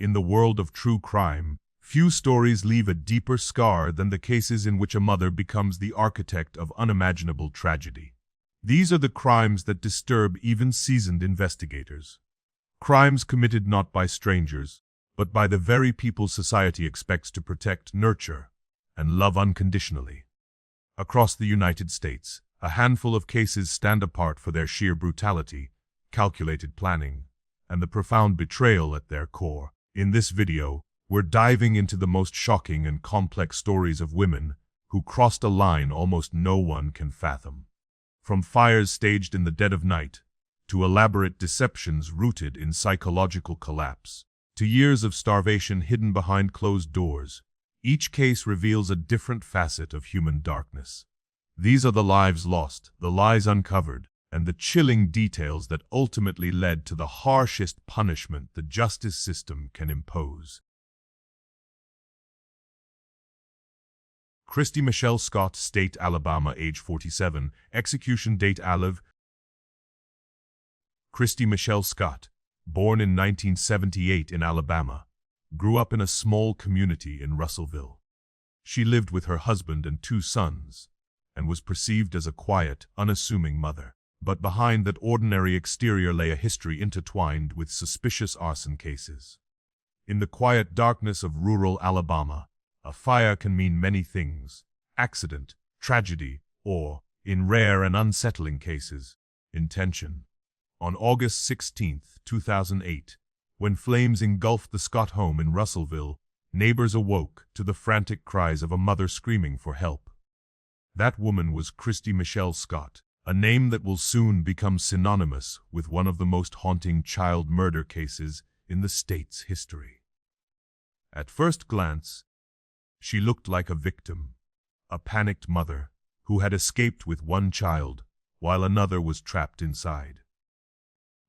In the world of true crime, few stories leave a deeper scar than the cases in which a mother becomes the architect of unimaginable tragedy. These are the crimes that disturb even seasoned investigators. Crimes committed not by strangers, but by the very people society expects to protect, nurture, and love unconditionally. Across the United States, a handful of cases stand apart for their sheer brutality, calculated planning, and the profound betrayal at their core. In this video, we're diving into the most shocking and complex stories of women who crossed a line almost no one can fathom. From fires staged in the dead of night, to elaborate deceptions rooted in psychological collapse, to years of starvation hidden behind closed doors, each case reveals a different facet of human darkness. These are the lives lost, the lies uncovered, and the chilling details that ultimately led to the harshest punishment the justice system can impose. Christy Michelle Scott, State, Alabama, age 47, execution date Aliv. Christy Michelle Scott, born in 1978 in Alabama, grew up in a small community in Russellville. She lived with her husband and 2 sons, and was perceived as a quiet, unassuming mother. But behind that ordinary exterior lay a history intertwined with suspicious arson cases. In the quiet darkness of rural Alabama, a fire can mean many things: accident, tragedy, or, in rare and unsettling cases, intention. On August 16, 2008, when flames engulfed the Scott home in Russellville, neighbors awoke to the frantic cries of a mother screaming for help. That woman was Christy Michelle Scott, a name that will soon become synonymous with one of the most haunting child murder cases in the state's history. At first glance, she looked like a victim, a panicked mother who had escaped with one child while another was trapped inside.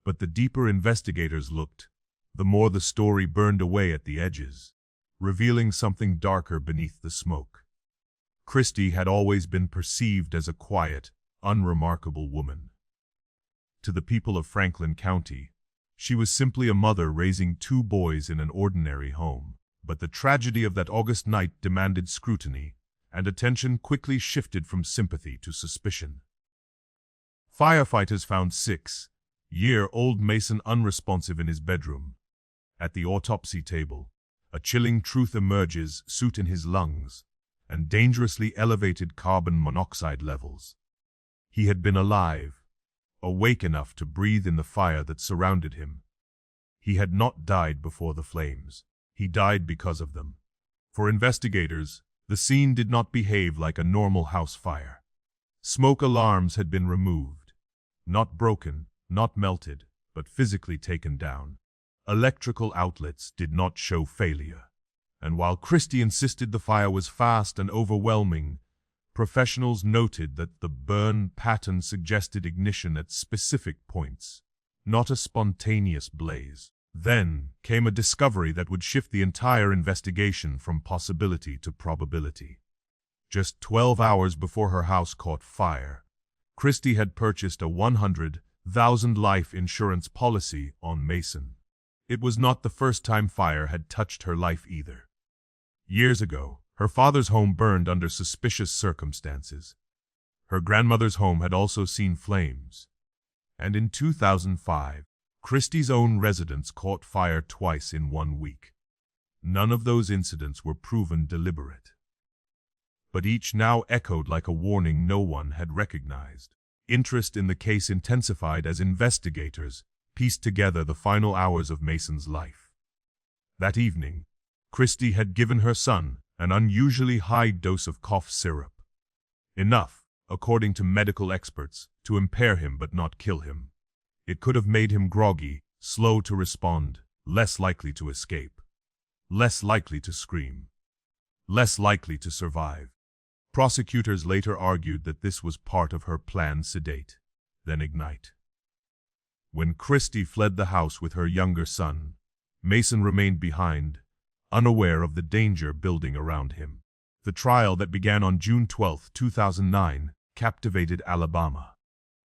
But the deeper investigators looked, the more the story burned away at the edges, revealing something darker beneath the smoke. Christy had always been perceived as a quiet, unremarkable woman. To the people of Franklin County, she was simply a mother raising 2 boys in an ordinary home. But the tragedy of that August night demanded scrutiny, and attention quickly shifted from sympathy to suspicion. Firefighters found 6-year-old Mason unresponsive in his bedroom. At the autopsy table, a chilling truth emerges: soot in his lungs, and dangerously elevated carbon monoxide levels. He had been alive, awake enough to breathe in the fire that surrounded him. He had not died before the flames. He died because of them. For investigators, the scene did not behave like a normal house fire. Smoke alarms had been removed. Not broken, not melted, but physically taken down. Electrical outlets did not show failure. And while Christy insisted the fire was fast and overwhelming, professionals noted that the burn pattern suggested ignition at specific points, not a spontaneous blaze. Then came a discovery that would shift the entire investigation from possibility to probability. Just 12 hours before her house caught fire, Christy had purchased a $100,000 life insurance policy on Mason. It was not the first time fire had touched her life either. Years ago, her father's home burned under suspicious circumstances. Her grandmother's home had also seen flames. And in 2005, Christy's own residence caught fire twice in 1 week. None of those incidents were proven deliberate. But each now echoed like a warning no one had recognized. Interest in the case intensified as investigators pieced together the final hours of Mason's life. That evening, Christy had given her son an unusually high dose of cough syrup. Enough, according to medical experts, to impair him but not kill him. It could have made him groggy, slow to respond, less likely to escape, less likely to scream, less likely to survive. Prosecutors later argued that this was part of her plan: sedate, then ignite. When Christy fled the house with her younger son, Mason remained behind, unaware of the danger building around him. The trial that began on June 12, 2009, captivated Alabama.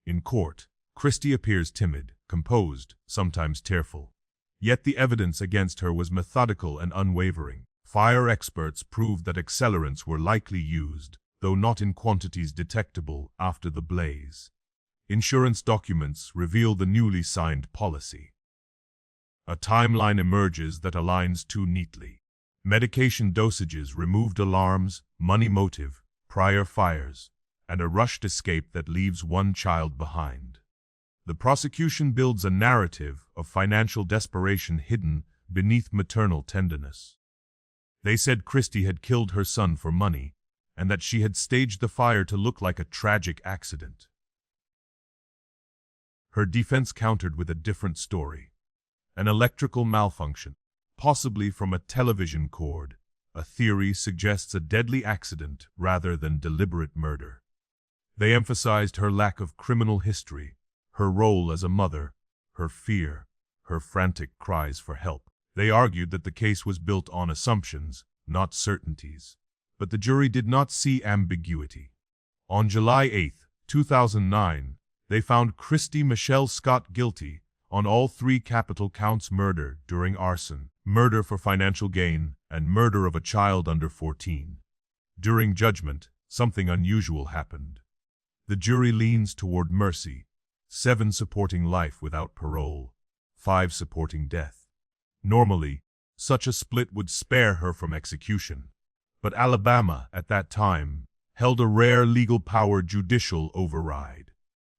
In court, Christy appears timid, composed, sometimes tearful. Yet the evidence against her was methodical and unwavering. Fire experts proved that accelerants were likely used, though not in quantities detectable after the blaze. Insurance documents reveal the newly signed policy. A timeline emerges that aligns too neatly. Medication dosages removed alarms, money motive, prior fires, and a rushed escape that leaves one child behind. The prosecution builds a narrative of financial desperation hidden beneath maternal tenderness. They said Christy had killed her son for money, and that she had staged the fire to look like a tragic accident. Her defense countered with a different story. An electrical malfunction, possibly from a television cord. A theory suggests a deadly accident rather than deliberate murder. They emphasized her lack of criminal history, her role as a mother, her fear, her frantic cries for help. They argued that the case was built on assumptions, not certainties. But the jury did not see ambiguity. On July 8, 2009, they found Christy Michelle Scott guilty on all 3 capital counts: murder during arson, murder for financial gain, and murder of a child under 14. During judgment, something unusual happened. The jury leans toward mercy, 7 supporting life without parole, 5 supporting death. Normally, such a split would spare her from execution. But Alabama, at that time, held a rare legal power judicial override.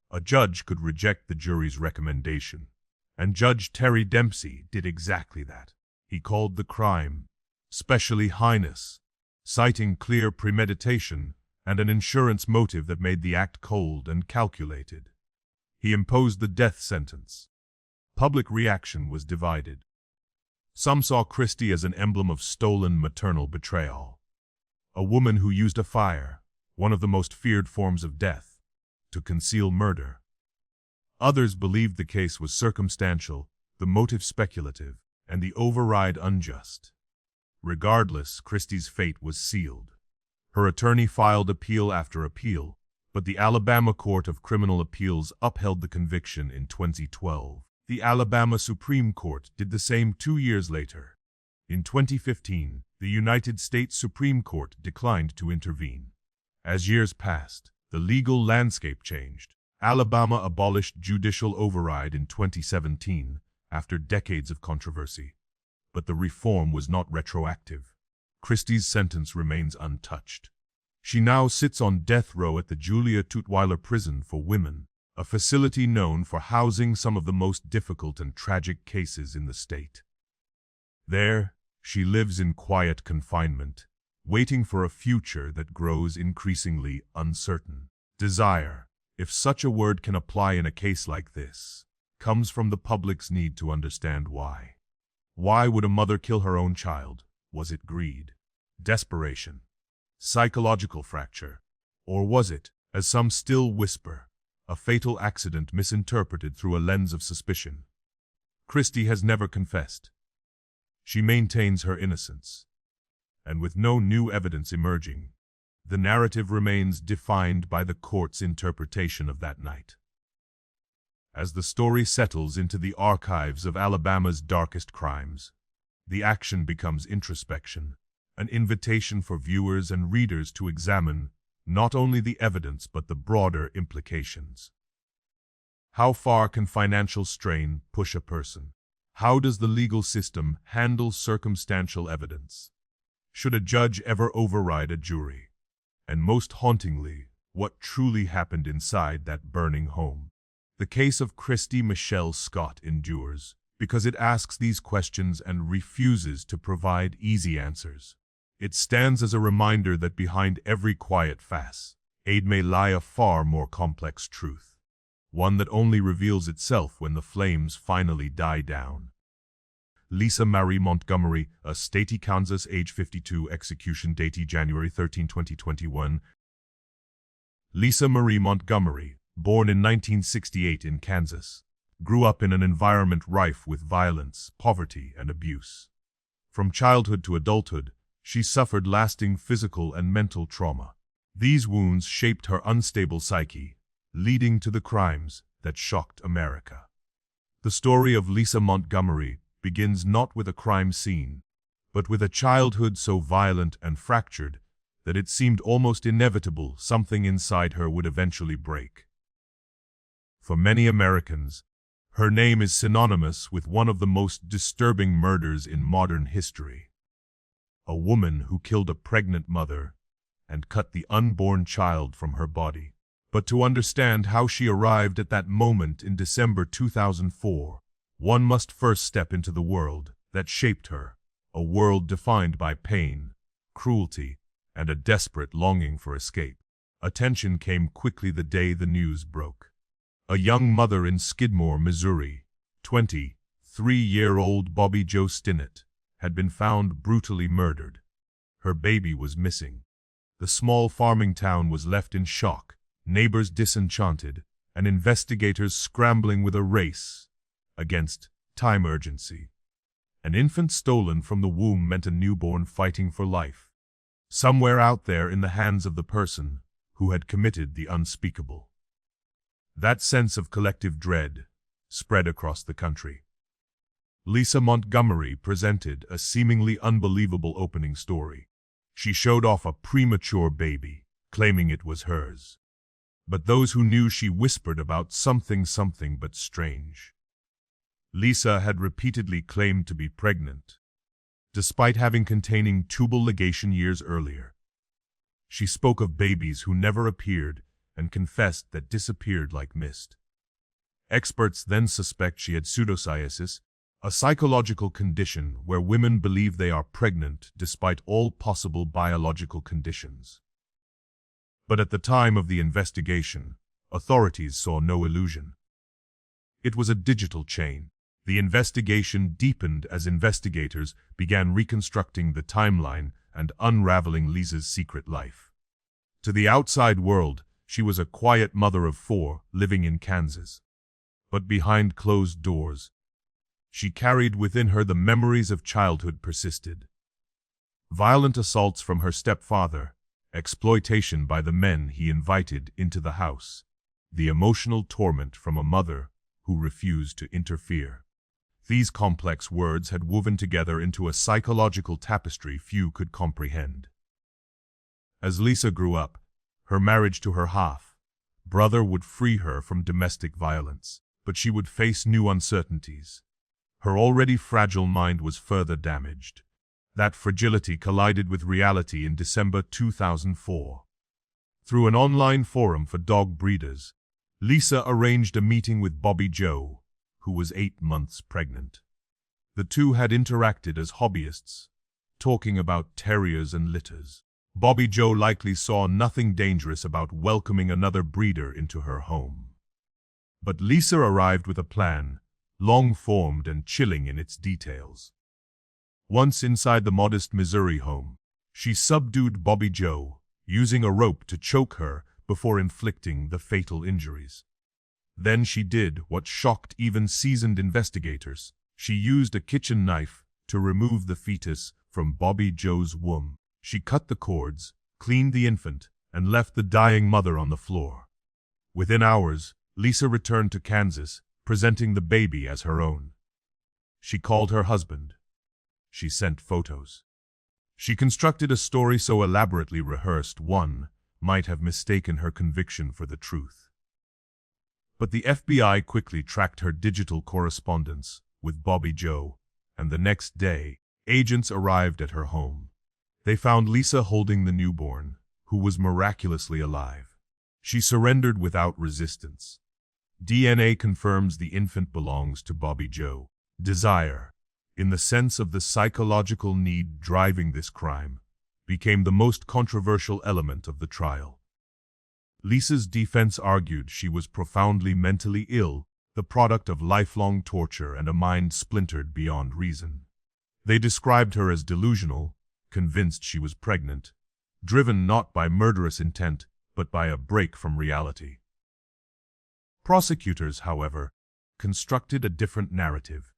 A judge could reject the jury's recommendation, and Judge Terry Dempsey did exactly that. He called the crime specially heinous, citing clear premeditation and an insurance motive that made the act cold and calculated. He imposed the death sentence. Public reaction was divided. Some saw Christy as an emblem of stolen maternal betrayal. A woman who used a fire, one of the most feared forms of death, to conceal murder. Others believed the case was circumstantial, the motive speculative, and the override unjust. Regardless, Christy's fate was sealed. Her attorney filed appeal after appeal, but the Alabama Court of Criminal Appeals upheld the conviction in 2012. The Alabama Supreme Court did the same 2 years later. In 2015, the United States Supreme Court declined to intervene. As years passed, the legal landscape changed. Alabama abolished judicial override in 2017 after decades of controversy. But the reform was not retroactive. Christy's sentence remains untouched. She now sits on death row at the Julia Tutwiler Prison for Women, a facility known for housing some of the most difficult and tragic cases in the state. There, she lives in quiet confinement, waiting for a future that grows increasingly uncertain. Desire, if such a word can apply in a case like this, comes from the public's need to understand why. Why would a mother kill her own child? Was it greed? Desperation? Psychological fracture? Or was it, as some still whisper, a fatal accident misinterpreted through a lens of suspicion? Christy has never confessed. She maintains her innocence. And with no new evidence emerging, the narrative remains defined by the court's interpretation of that night. As the story settles into the archives of Alabama's darkest crimes, the action becomes introspection, an invitation for viewers and readers to examine not only the evidence but the broader implications. How far can financial strain push a person? How does the legal system handle circumstantial evidence? Should a judge ever override a jury? And most hauntingly, what truly happened inside that burning home? The case of Christy Michelle Scott endures because it asks these questions and refuses to provide easy answers. It stands as a reminder that behind every quiet facade may lie a far more complex truth, one that only reveals itself when the flames finally die down. Lisa Marie Montgomery, a Statey, Kansas, age 52, execution date January 13, 2021. Lisa Marie Montgomery, born in 1968 in Kansas, grew up in an environment rife with violence, poverty, and abuse. From childhood to adulthood, she suffered lasting physical and mental trauma. These wounds shaped her unstable psyche, leading to the crimes that shocked America. The story of Lisa Montgomery begins not with a crime scene, but with a childhood so violent and fractured that it seemed almost inevitable something inside her would eventually break. For many Americans, her name is synonymous with one of the most disturbing murders in modern history. A woman who killed a pregnant mother and cut the unborn child from her body. But to understand how she arrived at that moment in December 2004, one must first step into the world that shaped her, a world defined by pain, cruelty, and a desperate longing for escape. Attention came quickly the day the news broke. A young mother in Skidmore, Missouri, 23-year-old Bobby Jo Stinnett, had been found brutally murdered. Her baby was missing. The small farming town was left in shock, neighbors disenchanted, and investigators scrambling with a race against time urgency. An infant stolen from the womb meant a newborn fighting for life, somewhere out there in the hands of the person who had committed the unspeakable. That sense of collective dread spread across the country. Lisa Montgomery presented a seemingly unbelievable opening story. She showed off a premature baby, claiming it was hers. But those who knew she whispered about something but strange. Lisa had repeatedly claimed to be pregnant, despite having containing tubal ligation years earlier. She spoke of babies who never appeared and confessed that disappeared like mist. Experts then suspect she had pseudocyesis, a psychological condition where women believe they are pregnant despite all possible biological conditions. But at the time of the investigation, authorities saw no illusion. It was a digital chain. The investigation deepened as investigators began reconstructing the timeline and unraveling Lisa's secret life. To the outside world, she was a quiet mother of 4 living in Kansas. But behind closed doors, she carried within her the memories of childhood persisted. Violent assaults from her stepfather, exploitation by the men he invited into the house, the emotional torment from a mother who refused to interfere. These complex words had woven together into a psychological tapestry few could comprehend. As Lisa grew up, her marriage to her half-brother would free her from domestic violence, but she would face new uncertainties. Her already fragile mind was further damaged. That fragility collided with reality in December 2004. Through an online forum for dog breeders, Lisa arranged a meeting with Bobby Jo, who was 8 months pregnant. The two had interacted as hobbyists, talking about terriers and litters. Bobby Jo likely saw nothing dangerous about welcoming another breeder into her home. But Lisa arrived with a plan, long-formed and chilling in its details. Once inside the modest Missouri home, she subdued Bobby Jo, using a rope to choke her before inflicting the fatal injuries. Then she did what shocked even seasoned investigators. She used a kitchen knife to remove the fetus from Bobby Jo's womb. She cut the cords, cleaned the infant, and left the dying mother on the floor. Within hours, Lisa returned to Kansas, presenting the baby as her own. She called her husband. She sent photos. She constructed a story so elaborately rehearsed one might have mistaken her conviction for the truth. But the FBI quickly tracked her digital correspondence with Bobby Jo, and the next day, agents arrived at her home. They found Lisa holding the newborn, who was miraculously alive. She surrendered without resistance. DNA confirms the infant belongs to Bobby Jo. Desire, in the sense of the psychological need driving this crime, became the most controversial element of the trial. Lisa's defense argued she was profoundly mentally ill, the product of lifelong torture and a mind splintered beyond reason. They described her as delusional, convinced she was pregnant, driven not by murderous intent, but by a break from reality. Prosecutors, however, constructed a different narrative.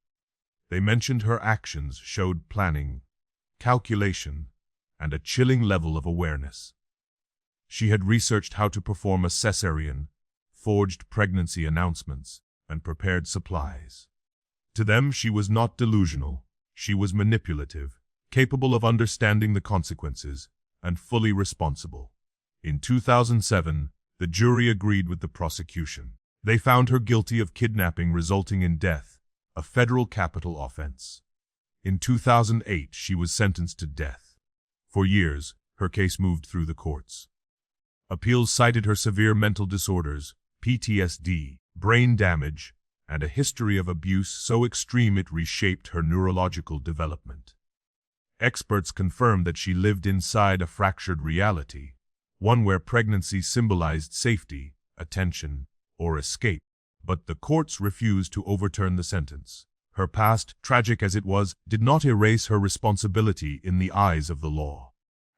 They mentioned her actions showed planning, calculation, and a chilling level of awareness. She had researched how to perform a cesarean, forged pregnancy announcements, and prepared supplies. To them, she was not delusional. She was manipulative, capable of understanding the consequences, and fully responsible. In 2007, the jury agreed with the prosecution. They found her guilty of kidnapping resulting in death, a federal capital offense. In 2008, she was sentenced to death. For years, her case moved through the courts. Appeals cited her severe mental disorders, PTSD, brain damage, and a history of abuse so extreme it reshaped her neurological development. Experts confirmed that she lived inside a fractured reality, one where pregnancy symbolized safety, attention, or escape. But the courts refused to overturn the sentence. Her past, tragic as it was, did not erase her responsibility in the eyes of the law.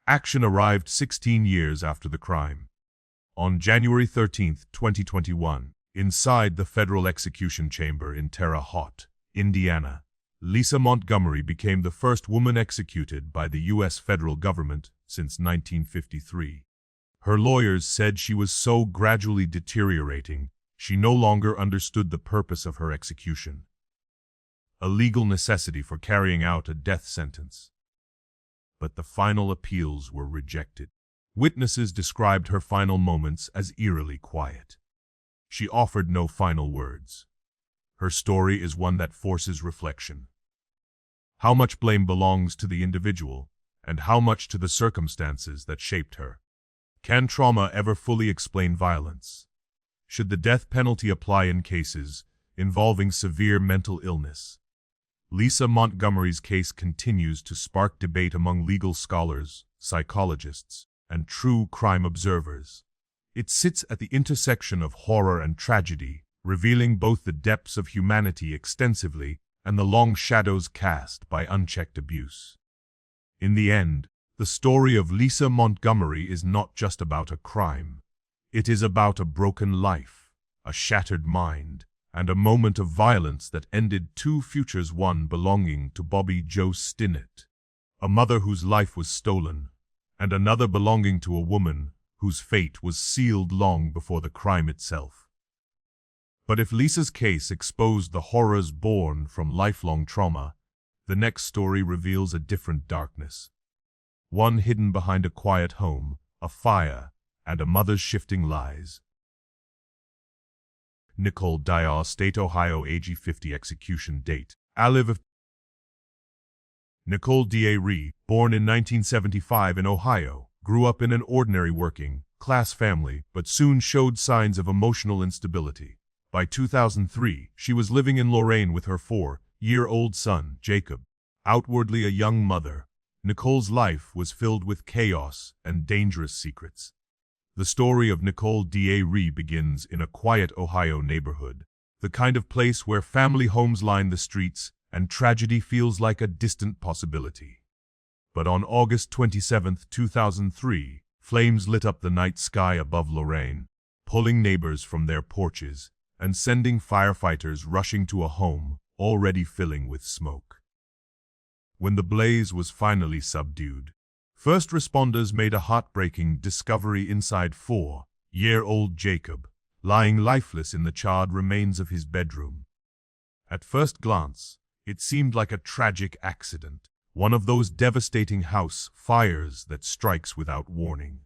Action arrived 16 years after the crime. On January 13, 2021, inside the federal execution chamber in Terre Haute, Indiana, Lisa Montgomery became the first woman executed by the U.S. federal government since 1953. Her lawyers said she was so gradually deteriorating, she no longer understood the purpose of her execution, a legal necessity for carrying out a death sentence. But the final appeals were rejected. Witnesses described her final moments as eerily quiet. She offered no final words. Her story is one that forces reflection. How much blame belongs to the individual, and how much to the circumstances that shaped her? Can trauma ever fully explain violence? Should the death penalty apply in cases involving severe mental illness? Lisa Montgomery's case continues to spark debate among legal scholars, psychologists, and true crime observers. It sits at the intersection of horror and tragedy, revealing both the depths of humanity extensively and the long shadows cast by unchecked abuse. In the end, the story of Lisa Montgomery is not just about a crime. It is about a broken life, a shattered mind, and a moment of violence that ended two futures, one belonging to Bobby Jo Stinnett, a mother whose life was stolen, and another belonging to a woman whose fate was sealed long before the crime itself. But if Lisa's case exposed the horrors born from lifelong trauma, the next story reveals a different darkness. One hidden behind a quiet home, a fire, and a mother's shifting lies. Nicole Diar, State, Ohio, age 50, execution date. Nicole Diar, born in 1975 in Ohio, grew up in an ordinary working-class family, but soon showed signs of emotional instability. By 2003, she was living in Lorraine with her 4-year-old son, Jacob. Outwardly a young mother, Nicole's life was filled with chaos and dangerous secrets. The story of Nicole Diar begins in a quiet Ohio neighborhood, the kind of place where family homes line the streets and tragedy feels like a distant possibility. But on August 27, 2003, flames lit up the night sky above Lorraine, pulling neighbors from their porches and sending firefighters rushing to a home already filling with smoke. When the blaze was finally subdued, first responders made a heartbreaking discovery inside 4-year-old Jacob, lying lifeless in the charred remains of his bedroom. At first glance, it seemed like a tragic accident, one of those devastating house fires that strikes without warning.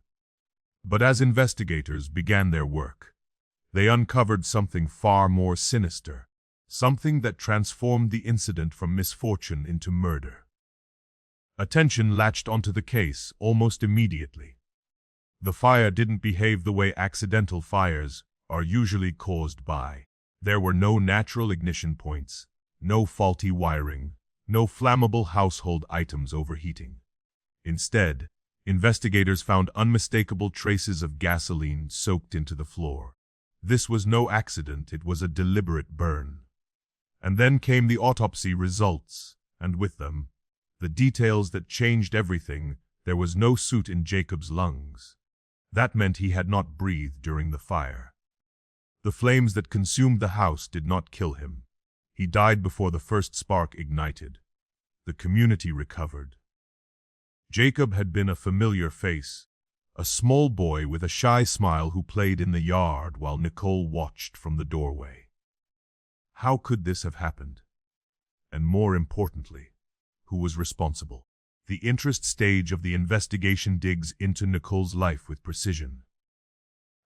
But as investigators began their work, they uncovered something far more sinister, something that transformed the incident from misfortune into murder. Attention latched onto the case almost immediately. The fire didn't behave the way accidental fires are usually caused by. There were no natural ignition points, no faulty wiring, no flammable household items overheating. Instead, investigators found unmistakable traces of gasoline soaked into the floor. This was no accident, it was a deliberate burn. And then came the autopsy results, and with them, the details that changed everything. There was no soot in Jacob's lungs. That meant he had not breathed during the fire. The flames that consumed the house did not kill him. He died before the first spark ignited. The community recovered. Jacob had been a familiar face, a small boy with a shy smile who played in the yard while Nicole watched from the doorway. How could this have happened? And more importantly, who was responsible? The interest stage of the investigation digs into Nicole's life with precision.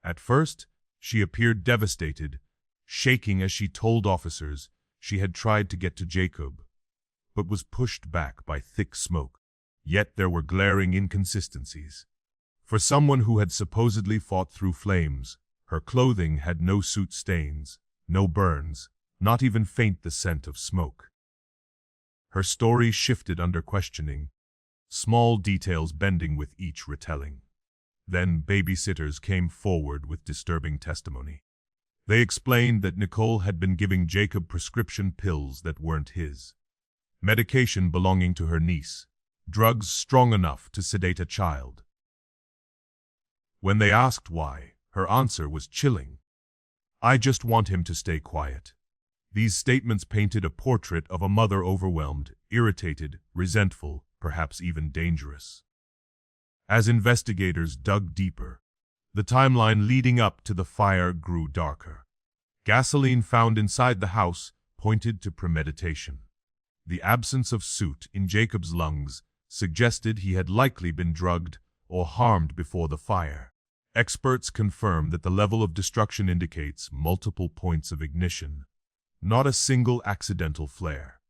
At first, she appeared devastated, shaking as she told officers she had tried to get to Jacob, but was pushed back by thick smoke. Yet there were glaring inconsistencies. For someone who had supposedly fought through flames, her clothing had no soot stains, no burns, not even faint the scent of smoke. Her story shifted under questioning, small details bending with each retelling. Then babysitters came forward with disturbing testimony. They explained that Nicole had been giving Jacob prescription pills that weren't his, medication belonging to her niece, drugs strong enough to sedate a child. When they asked why, her answer was chilling. "I just want him to stay quiet." These statements painted a portrait of a mother overwhelmed, irritated, resentful, perhaps even dangerous. As investigators dug deeper, the timeline leading up to the fire grew darker. Gasoline found inside the house pointed to premeditation. The absence of soot in Jacob's lungs suggested he had likely been drugged or harmed before the fire. Experts confirm that the level of destruction indicates multiple points of ignition, not a single accidental flare.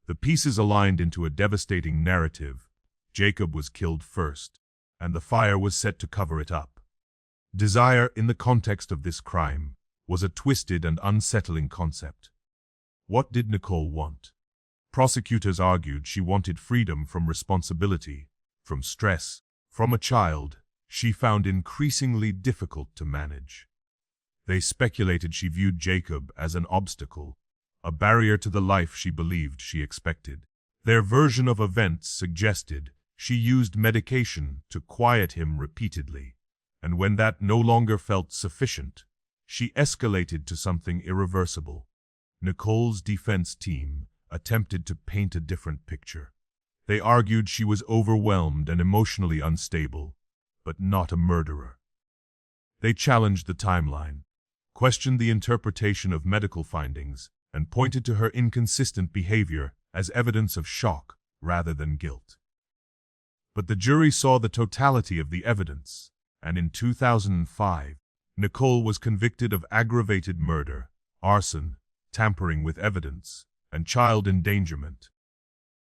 The pieces aligned into a devastating narrative. Jacob was killed first, and the fire was set to cover it up. Desire, in the context of this crime, was a twisted and unsettling concept. What did Nicole want? Prosecutors argued she wanted freedom from responsibility, from stress, from a child she found increasingly difficult to manage. They speculated she viewed Jacob as an obstacle, a barrier to the life she believed she expected. Their version of events suggested she used medication to quiet him repeatedly, and when that no longer felt sufficient, she escalated to something irreversible. Nicole's defense team attempted to paint a different picture. They argued she was overwhelmed and emotionally unstable, but not a murderer. They challenged the timeline, questioned the interpretation of medical findings, and pointed to her inconsistent behavior as evidence of shock rather than guilt. But the jury saw the totality of the evidence, and in 2005, Nicole was convicted of aggravated murder, arson, tampering with evidence, and child endangerment.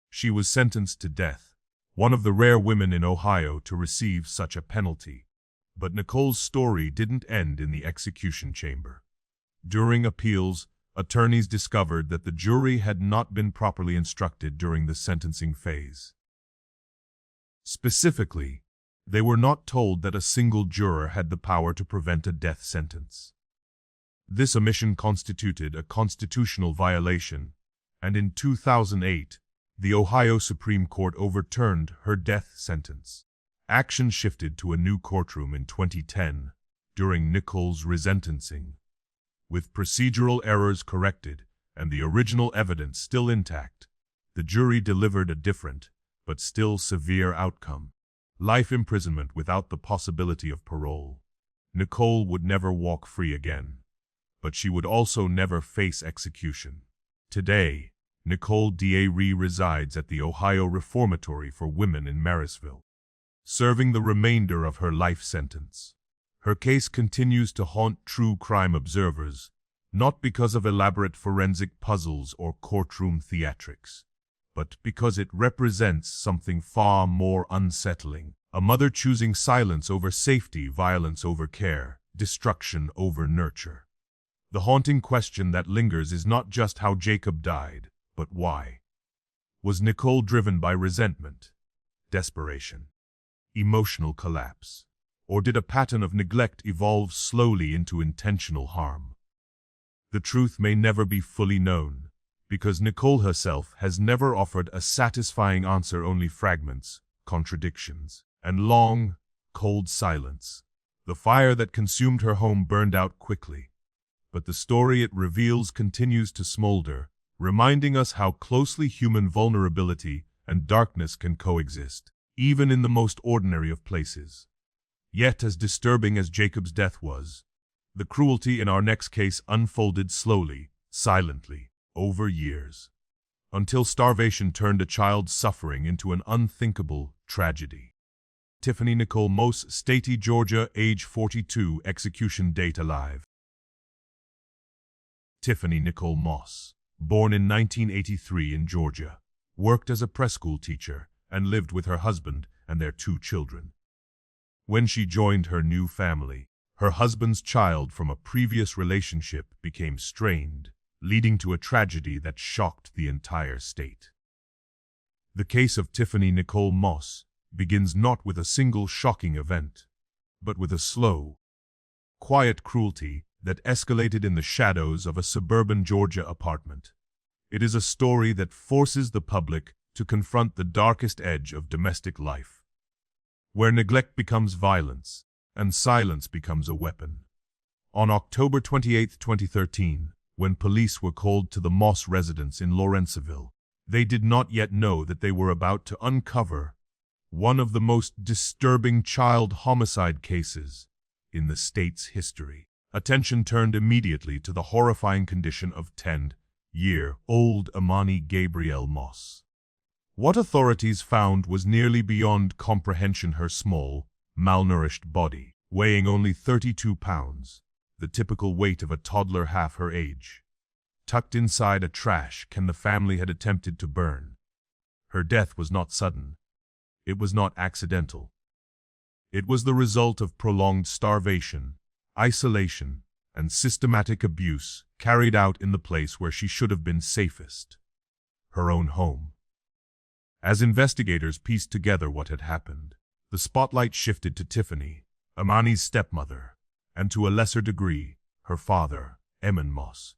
She was sentenced to death, one of the rare women in Ohio to receive such a penalty. But Nicole's story didn't end in the execution chamber. During appeals, attorneys discovered that the jury had not been properly instructed during the sentencing phase. Specifically, they were not told that a single juror had the power to prevent a death sentence. This omission constituted a constitutional violation, and in 2008, the Ohio Supreme Court overturned her death sentence. Action shifted to a new courtroom in 2010, during Nicole's resentencing. With procedural errors corrected and the original evidence still intact, the jury delivered a different, but still severe outcome: life imprisonment without the possibility of parole. Nicole would never walk free again, but she would also never face execution. Today, Nicole Diar resides at the Ohio Reformatory for Women in Marysville, serving the remainder of her life sentence. Her case continues to haunt true crime observers, not because of elaborate forensic puzzles or courtroom theatrics, but because it represents something far more unsettling: a mother choosing silence over safety, violence over care, destruction over nurture. The haunting question that lingers is not just how Jacob died, but why. Was Nicole driven by resentment, desperation, emotional collapse, or did a pattern of neglect evolve slowly into intentional harm? The truth may never be fully known, because Nicole herself has never offered a satisfying answer, only fragments, contradictions, and long, cold silence. The fire that consumed her home burned out quickly, but the story it reveals continues to smolder, reminding us how closely human vulnerability and darkness can coexist, even in the most ordinary of places. Yet, as disturbing as Jacob's death was, the cruelty in our next case unfolded slowly, silently, over years. until starvation turned a child's suffering into an unthinkable tragedy. Tiffany Nicole Moss, Stati, Georgia, age 42, execution date alive. Tiffany Nicole Moss, born in 1983 in Georgia, worked as a preschool teacher and lived with her husband and their 2 children. When she joined her new family, her husband's child from a previous relationship became strained, leading to a tragedy that shocked the entire state. The case of Tiffany Nicole Moss begins not with a single shocking event, but with a slow, quiet cruelty that escalated in the shadows of a suburban Georgia apartment. It is a story that forces the public to confront the darkest edge of domestic life, where neglect becomes violence and silence becomes a weapon. On October 28, 2013, when police were called to the Moss residence in Lawrenceville, they did not yet know that they were about to uncover one of the most disturbing child homicide cases in the state's history. Attention turned immediately to the horrifying condition of 10-year-old Imani Gabrielle Moss. What authorities found was nearly beyond comprehension. Her small, malnourished body, weighing only 32 pounds, the typical weight of a toddler half her age, tucked inside a trash can the family had attempted to burn. Her death was not sudden. It was not accidental. It was the result of prolonged starvation, isolation, and systematic abuse carried out in the place where she should have been safest, her own home. As investigators pieced together what had happened, the spotlight shifted to Tiffany, Imani's stepmother, and to a lesser degree, her father, Eman Moss.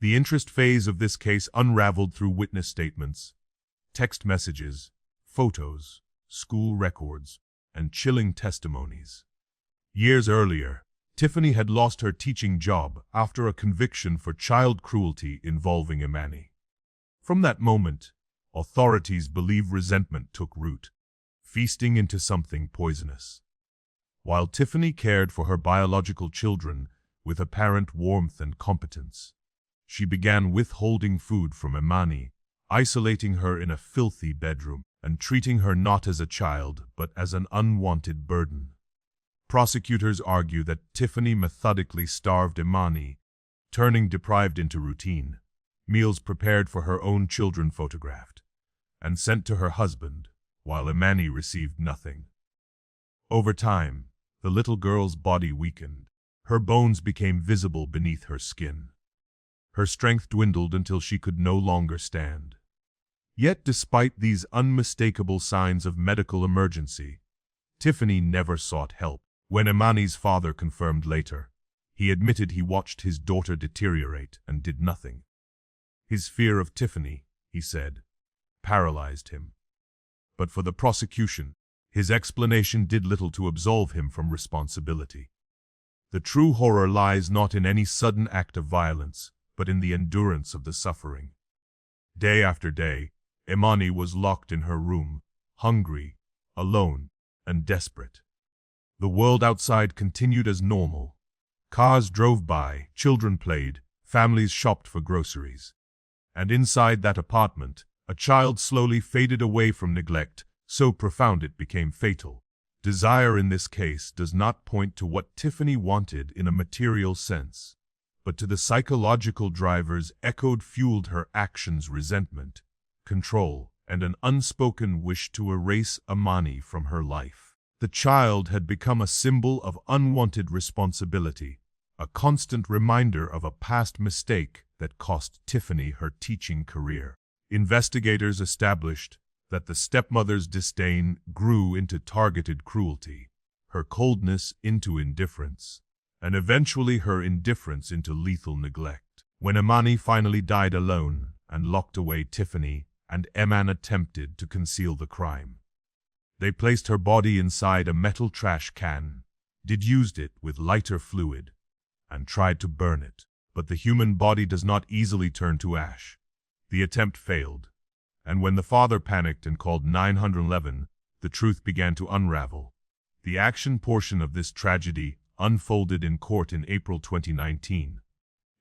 The interest phase of this case unraveled through witness statements, text messages, photos, school records, and chilling testimonies. Years earlier, Tiffany had lost her teaching job after a conviction for child cruelty involving Imani. From that moment, authorities believe resentment took root, feasting into something poisonous. While Tiffany cared for her biological children with apparent warmth and competence, she began withholding food from Imani, isolating her in a filthy bedroom, and treating her not as a child but as an unwanted burden. Prosecutors argue that Tiffany methodically starved Imani, turning deprived into routine, meals prepared for her own children photographed, and sent to her husband, while Imani received nothing. Over time, the little girl's body weakened. Her bones became visible beneath her skin. Her strength dwindled until she could no longer stand. Yet despite these unmistakable signs of medical emergency, Tiffany never sought help. When Imani's father confirmed later, he admitted he watched his daughter deteriorate and did nothing. His fear of Tiffany, he said, paralyzed him. But for the prosecution, his explanation did little to absolve him from responsibility. The true horror lies not in any sudden act of violence, but in the endurance of the suffering. Day after day, Imani was locked in her room, hungry, alone, and desperate. The world outside continued as normal. Cars drove by, children played, families shopped for groceries. And inside that apartment, a child slowly faded away from neglect, so profound it became fatal. Desire in this case does not point to what Tiffany wanted in a material sense, but to the psychological drivers fueled her actions: resentment, control, and an unspoken wish to erase Imani from her life. The child had become a symbol of unwanted responsibility, a constant reminder of a past mistake that cost Tiffany her teaching career. Investigators established that the stepmother's disdain grew into targeted cruelty, her coldness into indifference, and eventually her indifference into lethal neglect. When Imani finally died alone and locked away Tiffany and Eman attempted to conceal the crime. They placed her body inside a metal trash can, diffused it with lighter fluid, and tried to burn it. But the human body does not easily turn to ash. The attempt failed, and when the father panicked and called 911, the truth began to unravel. The action portion of this tragedy unfolded in court in April 2019.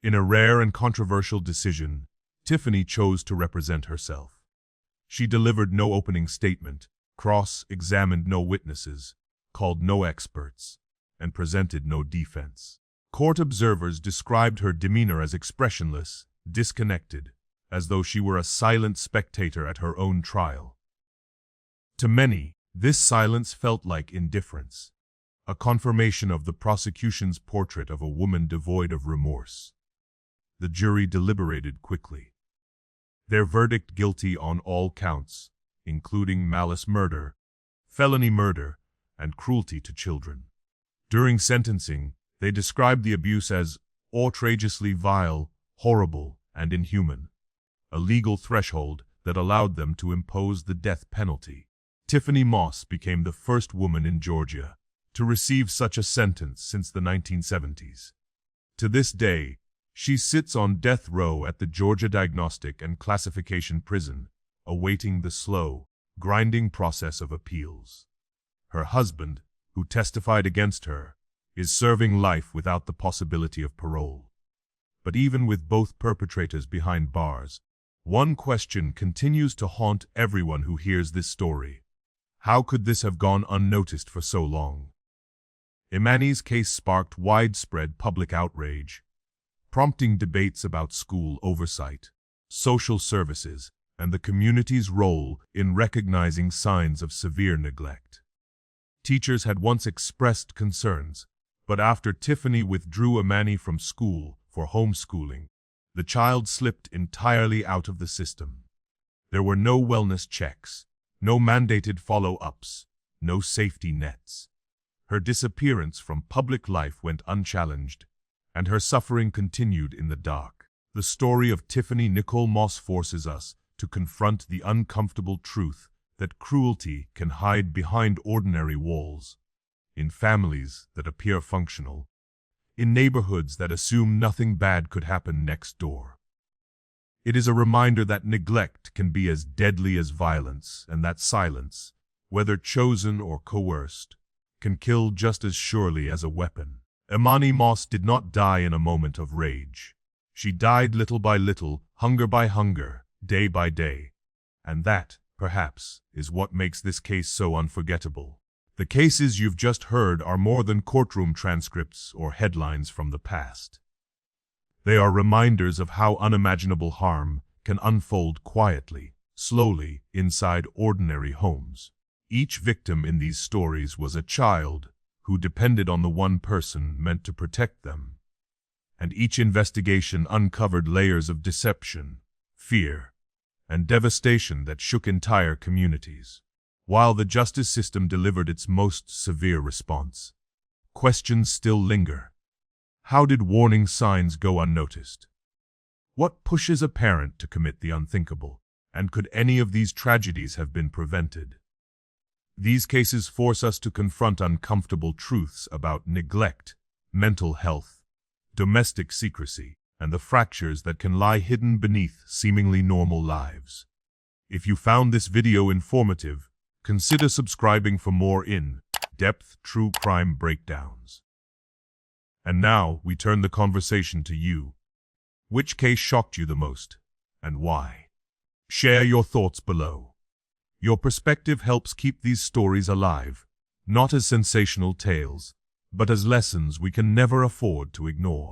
In a rare and controversial decision, Tiffany chose to represent herself. She delivered no opening statement, cross-examined no witnesses, called no experts, and presented no defense. Court observers described her demeanor as expressionless, disconnected, as though she were a silent spectator at her own trial. To many, this silence felt like indifference, a confirmation of the prosecution's portrait of a woman devoid of remorse. The jury deliberated quickly. Their verdict guilty on all counts, including malice murder, felony murder, and cruelty to children. During sentencing, they described the abuse as outrageously vile, horrible, and inhuman, a legal threshold that allowed them to impose the death penalty. Tiffany Moss became the first woman in Georgia to receive such a sentence since the 1970s. To this day, she sits on death row at the Georgia Diagnostic and Classification Prison, awaiting the slow, grinding process of appeals. Her husband, who testified against her, is serving life without the possibility of parole. But even with both perpetrators behind bars, one question continues to haunt everyone who hears this story. How could this have gone unnoticed for so long? Imani's case sparked widespread public outrage, prompting debates about school oversight, social services, and the community's role in recognizing signs of severe neglect. Teachers had once expressed concerns, but after Tiffany withdrew Imani from school for homeschooling, the child slipped entirely out of the system. There were no wellness checks, no mandated follow-ups, no safety nets. Her disappearance from public life went unchallenged, and her suffering continued in the dark. The story of Tiffany Nicole Moss forces us to confront the uncomfortable truth that cruelty can hide behind ordinary walls, in families that appear functional, in neighborhoods that assume nothing bad could happen next door. It is a reminder that neglect can be as deadly as violence, and that silence, whether chosen or coerced, can kill just as surely as a weapon. Imani Moss did not die in a moment of rage. She died little by little, hunger by hunger, day by day. And that, perhaps, is what makes this case so unforgettable. The cases you've just heard are more than courtroom transcripts or headlines from the past. They are reminders of how unimaginable harm can unfold quietly, slowly, inside ordinary homes. Each victim in these stories was a child who depended on the one person meant to protect them. And each investigation uncovered layers of deception, fear, and devastation that shook entire communities. While the justice system delivered its most severe response, questions still linger. How did warning signs go unnoticed? What pushes a parent to commit the unthinkable? And could any of these tragedies have been prevented? These cases force us to confront uncomfortable truths about neglect, mental health, domestic secrecy, and the fractures that can lie hidden beneath seemingly normal lives. If you found this video informative, consider subscribing for more in-depth true crime breakdowns. And now, we turn the conversation to you. Which case shocked you the most, and why? Share your thoughts below. Your perspective helps keep these stories alive, not as sensational tales, but as lessons we can never afford to ignore.